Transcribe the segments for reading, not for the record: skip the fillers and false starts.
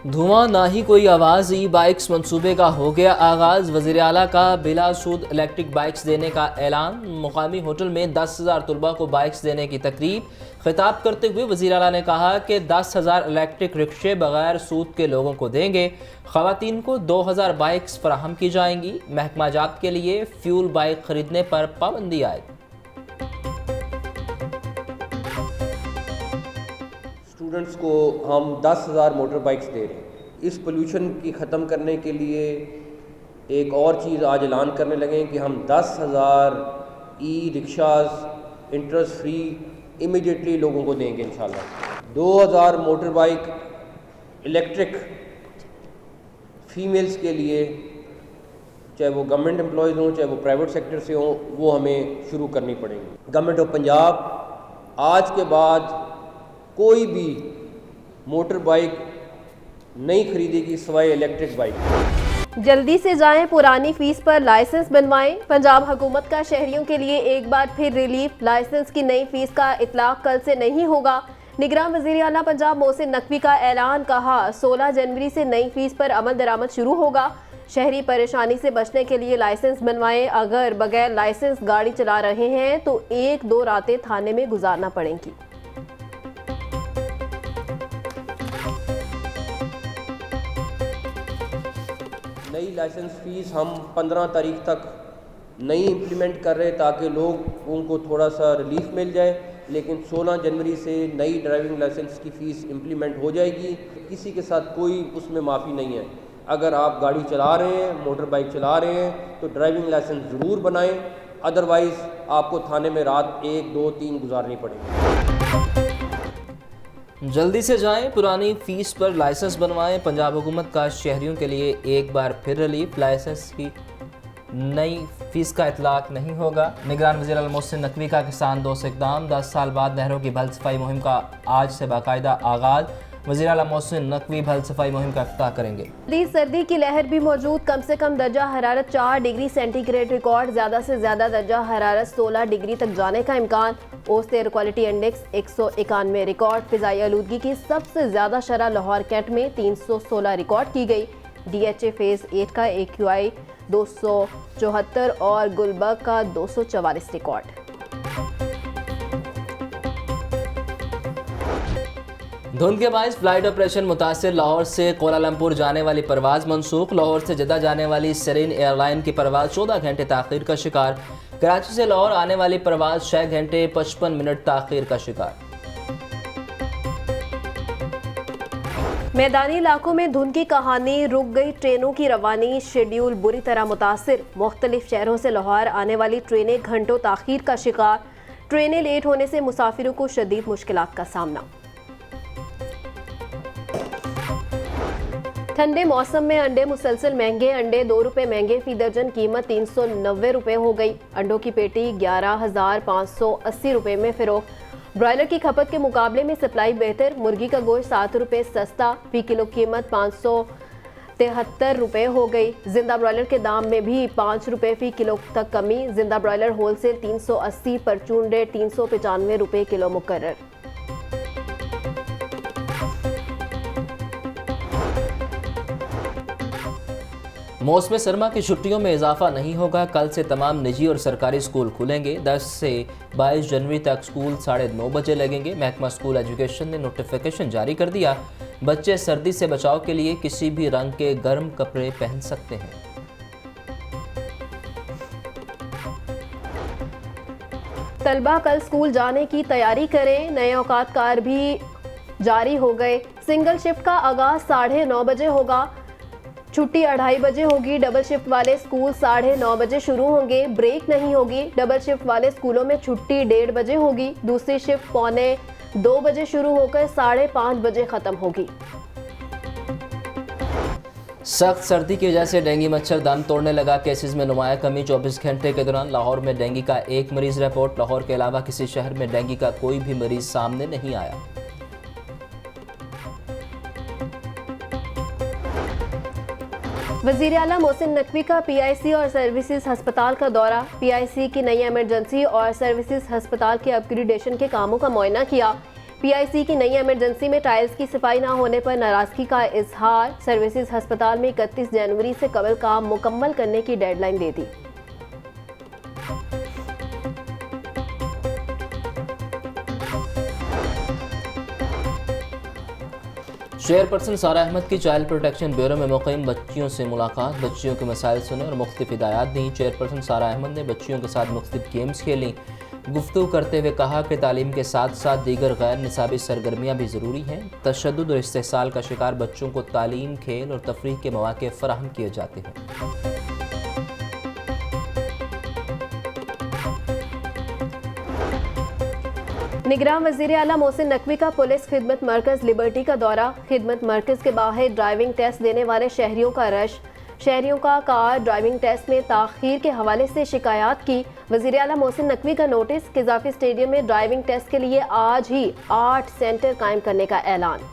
धुआं ना ही कोई आवाज़, ई बाइक्स मंसूबे का हो गया आगाज़। वज़ीर आला का बिलासूद इलेक्ट्रिक बाइक्स देने का ऐलान। मुकामी होटल में 10,000 तलबा को बाइक्स देने की तकरीब। खिताब करते हुए वज़ीर आला ने कहा कि 10,000 इलेक्ट्रिक रिक्शे बगैर सूद के लोगों को देंगे। ख़वातीन को 2,000 बाइक्स फराहम की जाएंगी। महकमा जात के लिए फ्यूल बाइक ख़रीदने पर पाबंदी आएगी। स्टूडेंट्स को हम 10,000 मोटर बाइक्स दे रहे हैं। इस पोल्यूशन की ख़त्म करने के लिए एक और चीज़ आज ऐलान करने लगे हैं कि हम 10,000 ई रिक्शाज इंटरेस्ट फ्री इमीडिएटली लोगों को देंगे इंशाल्लाह। 2,000 मोटर बाइक इलेक्ट्रिक फ़ीमेल्स के लिए, चाहे वो गवर्नमेंट एम्प्लॉयज़ हों चाहे वो प्राइवेट सेक्टर से हों, वो हमें शुरू करनी पड़ेंगी। गवर्नमेंट ऑफ पंजाब आज के बाद कोई भी मोटर बाइक नहीं खरीदेगी सिवाय इलेक्ट्रिक बाइक। जल्दी से जाएं, पुरानी फीस पर लाइसेंस बनवाएं। पंजाब हुकूमत का शहरियों के लिए एक बार फिर रिलीफ। लाइसेंस की नई फीस का इतलाक कल से नहीं होगा। निगरान वज़ीर आला पंजाब मोहसिन नकवी का ऐलान। कहा 16 जनवरी से नई फीस पर अमल दरामद शुरू होगा। शहरी परेशानी से बचने के लिए लाइसेंस बनवाएं। अगर बगैर लाइसेंस गाड़ी चला रहे हैं तो 1-2 रातें थाने में गुजारना पड़ेंगी। नई लाइसेंस फ़ीस हम 15 तारीख तक नहीं इम्प्लीमेंट कर रहे ताकि लोगों को थोड़ा सा रिलीफ मिल जाए, लेकिन 16 जनवरी से नई ड्राइविंग लाइसेंस की फ़ीस इम्प्लीमेंट हो जाएगी। किसी के साथ कोई उसमें माफ़ी नहीं है। अगर आप गाड़ी चला रहे हैं, मोटर बाइक चला रहे हैं तो ड्राइविंग लाइसेंस ज़रूर बनाएं, अदरवाइज़ आपको थाने में रात 1, 2, 3 गुजारनी पड़ेगी। जल्दी से जाएं, पुरानी फीस पर लाइसेंस बनवाएं। पंजाब हुकूमत का शहरियों के लिए एक बार फिर रिलीफ। लाइसेंस की नई फीस का इतलाक नहीं होगा। निगरान वज़ीर आला मोहसिन नकवी का किसान दोस्त इक़दाम। 10 साल बाद नहरों की भल सफाई मुहिम का आज से बाकायदा आगाज़। वज़ीर आला मोहसिन नकवी भल सफाई मुहिम का इफ्ताह करेंगे। सर्दी की लहर भी मौजूद। कम से कम दर्जा हरारत 4 डिग्री सेंटीग्रेड रिकॉर्ड। ज़्यादा से ज़्यादा दर्जा हरारत 16 डिग्री तक जाने का इम्कान। ओस्ट एयर क्वालिटी इंडेक्स 191 रिकॉर्ड। फ़िज़ाई आलूदगी की सबसे ज़्यादा शरह लाहौर कैंट में 316 रिकॉर्ड की गई। DHA फेज़ 8 का AQI 274 और गुलबर्ग का 244 रिकॉर्ड। धुंध के बायस फ्लाइट ऑपरेशन मुतासिर। लाहौर से कोलालमपुर जाने वाली परवाज़ मनसूख। लाहौर से जद्दा जाने वाली सरीन एयरलाइन की परवाज़ 14 घंटे ताख़ीर का शिकार। कराची से लाहौर आने वाली परवाज़ 6 घंटे 55 मिनट ताख़ीर का शिकार। मैदानी इलाकों में धुंध की कहानी। रुक गई ट्रेनों की रवानी। शेड्यूल बुरी तरह मुतासिर। मुख्तलिफ शहरों से लाहौर आने वाली ट्रेनें घंटों ताख़ीर का शिकार। ट्रेनें लेट होने से मुसाफिरों को शदीद मुश्किलात का सामना। ठंडे मौसम में अंडे मुसलसल महंगे। अंडे 2 रुपये महंगे फी दर्जन। कीमत 390 रुपये हो गई। अंडों की पेटी 11,580 रुपये में फ़रोख्त। ब्रॉयलर की खपत के मुकाबले में सप्लाई बेहतर। मुर्गी का गोश्त 7 रुपये सस्ता। फी किलो कीमत 573 रुपये हो गई। जिंदा ब्रॉयलर के दाम में भी 5 रुपये फी किलो तक कमी। जिंदा ब्रॉयलर होलसेल 380, परचून रेट 395 रुपये किलो मुकर्रर। मौसम सरमा की छुट्टियों में इजाफा नहीं होगा। कल से तमाम निजी और सरकारी स्कूल खुलेंगे। 10 से 22 जनवरी तक स्कूल 9:30 बजे लगेंगे। महकमा स्कूल एजुकेशन ने नोटिफिकेशन जारी कर दिया। बच्चे सर्दी से बचाव के लिए किसी भी रंग के गर्म कपड़े पहन सकते हैं। तलबा कल स्कूल जाने की तैयारी करें। नए औकात कार भी जारी हो गए। सिंगल शिफ्ट का आगाज 9:30 बजे होगा। छुट्टी 2:30 बजे होगी। डबल शिफ्ट वाले स्कूल 9:30 बजे शुरू होंगे। ब्रेक नहीं होगी। डबल शिफ्ट वाले स्कूलों में छुट्टी 1:30 बजे होगी। दूसरी शिफ्ट 1:45 बजे शुरू होकर 5:30 बजे ख़त्म होगी। सख्त सर्दी की वजह से डेंगू मच्छर दम तोड़ने लगा। केसेस में नुमाया कमी। 24 घंटे के दौरान लाहौर में डेंगू का 1 मरीज रिपोर्ट। लाहौर के अलावा किसी शहर में डेंगू का कोई भी मरीज सामने नहीं आया। वज़ीर आला मोहसिन नकवी का PIC और सर्विसेज हस्पताल का दौरा। PIC की नई इमरजेंसी और सर्विसेज हस्पताल के अपग्रेडेशन के कामों का मुआयना किया। PIC की नई इमरजेंसी में टाइल्स की सफाई न होने पर नाराजगी का इजहार। सर्विसेज अस्पताल में 31 जनवरी से कबल काम मुकम्मल करने की डेडलाइन दे दी। चेयरपर्सन सारा अहमद की चाइल्ड प्रोटेक्शन ब्यूरो में मुक़ीम बच्चियों से मुलाकात, बच्चियों के मसाइल सुने और मुख्तलिफ हिदायत दी। चेयरपर्सन सारा अहमद ने बच्चियों के साथ मुख्तलिफ गेम्स खेली। गुफ्तगू करते हुए कहा कि तालीम के साथ साथ दीगर गैर निसाबी सरगर्मियाँ भी ज़रूरी हैं। तशद्दुद और इस्तेहसाल का शिकार बच्चों को तालीम, खेल और तफरीह के मौक़े फ़राहम किए जाते हैं। निगरान वज़ीर आला मोहसिन नकवी का पुलिस खिदमत मरकज़ लिबर्टी का दौरा। खिदमत मरकज़ के बाहर ड्राइविंग टेस्ट देने वाले शहरियों का रश। शहरियों का कार ड्राइविंग टेस्ट में ताख़ीर के हवाले से शिकायत की। वज़ीर आला मोहसिन नकवी का नोटिस। क़ज़ाफ़ी स्टेडियम में ड्राइविंग टेस्ट के लिए आज ही 8 सेंटर कायम करने का ऐलान।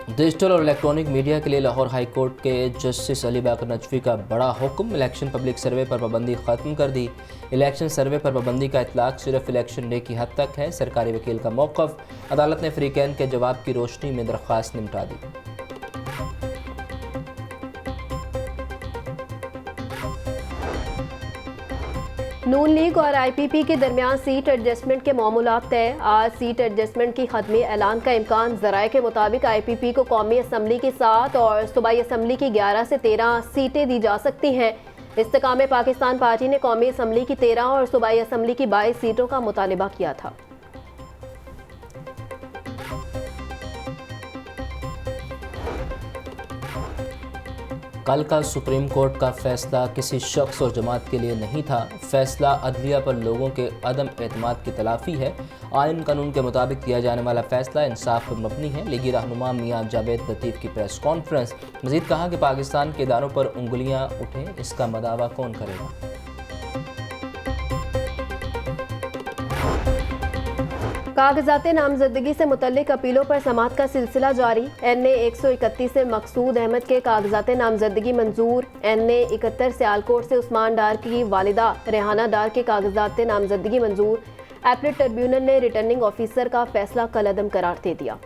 डिजिटल और इलेक्ट्रॉनिक मीडिया के लिए लाहौर हाई कोर्ट के जस्टिस अली बाकर नजफी का बड़ा हुक्म। इलेक्शन पब्लिक सर्वे पर पाबंदी ख़त्म कर दी। इलेक्शन सर्वे पर पाबंदी का इतलाक़ सिर्फ इलेक्शन डे की हद तक है। सरकारी वकील का मौक़िफ़। अदालत ने फ़रीक़ैन के जवाब की रोशनी में दरख्वास्त निपटा दी। नून लीग और IPP के दरमियान सीट एडजस्टमेंट के मामूलात तय। आज सीट एडजस्टमेंट की खत्मी ऐलान का इम्कान। ज़राए के मुताबिक IPP को कौमी असम्बली की 7 और सूबाई असम्बली की 11 से 13 सीटें दी जा सकती हैं। इस्तेकाम पाकिस्तान पार्टी ने कौमी असम्बली की 13 और सूबाई असम्बली की 22 सीटों का मुतालबा किया था। कल का सुप्रीम कोर्ट का फैसला किसी शख्स और जमात के लिए नहीं था। फैसला अदलिया पर लोगों के अदम एतमाद की तलाफ़ी है। आइन कानून के मुताबिक किया जाने वाला फैसला इंसाफ पर मबनी है। लीगी रहनुमा मियाँ जावेद लतीफ़ की प्रेस कॉन्फ्रेंस। मज़ीद कहा कि पाकिस्तान के इदारों पर उंगलियाँ उठें, इसका मदावा कौन करेगा। कागजात नामजदगी से मुतल्लिक अपीलों पर समाअत का सिलसिला जारी। NA 131 से मकसूद अहमद के कागजात नामजदगी मंजूर। NA 71 सियालकोट से उस्मान डार की वालिदा रेहाना डार के कागजात नामजदगी मंजूर। एपलेट ट्रिब्यूनल ने रिटर्निंग ऑफिसर का फैसला कलअदम करार दे दिया।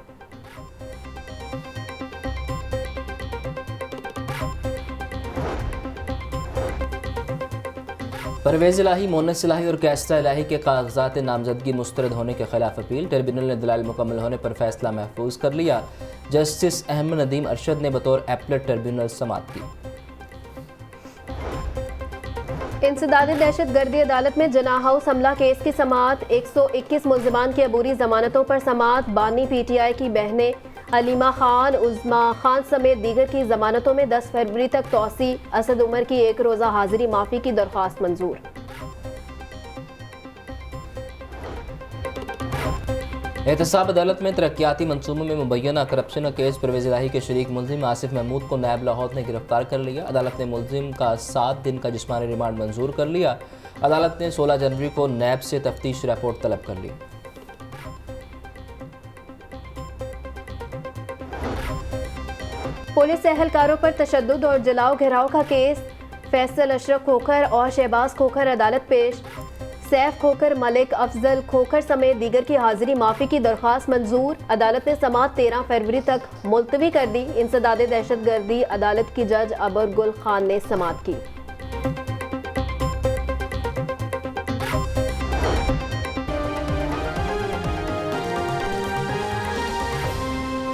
परवेज़ इलाही, मोनस इलाही और कैस्टा इलाही के कागजात नामजदगी मुस्तरद होने के खिलाफ अपील। ट्रिब्यूनल ने दलाइल मुकम्मल होने पर फैसला महफूज कर लिया। जस्टिस अहमद नदीम अरशद ने बतौर एपलेट ट्रिब्यूनल समाअत की। इंसदादी दहशत गर्दी अदालत में जना हाउस हमला केस की समाअत। 121 मुल्ज़िमान की अबूरी जमानतों पर समाअत। बानी PTI की बहनें हलीमा खान, उज़मा खान समेत दीगर की जमानतों में 10 फरवरी तक तौसी। असद उमर की 1 रोज़ा हाजिरी माफ़ी की दरख्वास्त मंजूर। एहतसाब अदालत में तरक्याती मनसूबों में मुबैना करप्शन का केस। परवेज़ इलाही के शरीक मुल्ज़िम आसिफ महमूद को नायब लाहौर ने गिरफ्तार कर लिया। अदालत ने मुल्ज़िम का 7 दिन का जिस्मानी रिमांड मंजूर कर लिया। अदालत ने 16 जनवरी को नैब से तफ्तीश रिपोर्ट तलब कर ली। पुलिस एहलकारों पर तशद्दुद और जलाओ घेराव का केस। फैसल अशरफ खोखर और शहबाज खोखर अदालत पेश। सैफ खोखर, मलिक अफजल खोखर समेत दीगर की हाजिरी माफ़ी की दरख्वास्त मंजूर। अदालत ने समाअत 13 फरवरी तक मुलतवी कर दी। इंसदाद दहशत गर्दी अदालत की जज अबर गुल खान ने समाअत की।